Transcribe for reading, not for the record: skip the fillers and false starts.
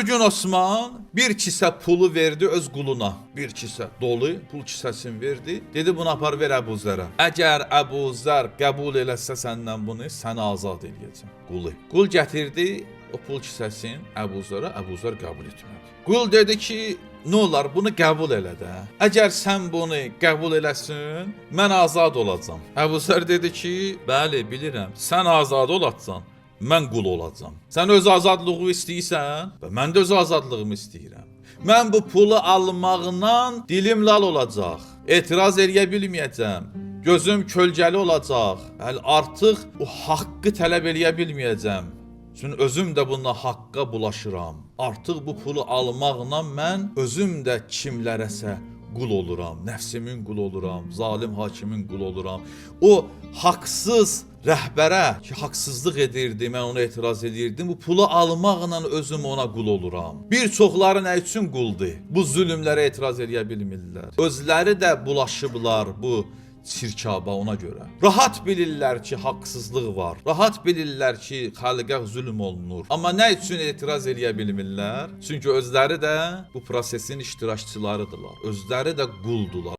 gün Osman bir kisə pulu verdi öz quluna. Bir kisə dolu pul kisəsini verdi. Dedi bunu apar ver Əbu Zərə. Əgər Əbu Zər qəbul eləsə səndən bunu, səni azad eləyəcəm. Qulu. Qul gətirdi o pul kisəsini Əbu Zərə. Əbu Zər qəbul etmədi. Qul dedi ki, nə olar bunu qəbul elə də. Əgər sən bunu qəbul eləsin, mən azad olacam. Əbu Zər dedi ki, bəli bilirəm. Sən azad olacaqsan. Mən qul olacam. Sən öz azadlığı istəyirsən, və mən də öz azadlığımı istəyirəm. Mən bu pulu almağından dilim lal olacaq. Etiraz eləyə bilməyəcəm. Gözüm kölgəli olacaq. Artıq o haqqı tələb eləyə bilməyəcəm. Çünki özüm də bununla haqqa bulaşıram. Artıq bu pulu almaqla mən özüm də kimlərəsə qul oluram. Nəfsimin qul oluram. Zalim hakimin qul oluram. O haqsız rəhbərə ki, haqsızlıq edirdi, mən ona etiraz edirdim. Bu pulu almaqla özüm ona qul oluram. Bir çoxları nə üçün quldur? Bu zülmlərə etiraz edə bilmirlər. Özləri də bulaşıblar bu çirkaba ona görə. Rahat bilirlər ki, haqsızlıq var. Rahat bilirlər ki, xalqə zülm olunur. Amma nə üçün etiraz edə bilmirlər? Çünki özləri də bu prosesin iştirakçılarıdırlar. Özləri də quldular.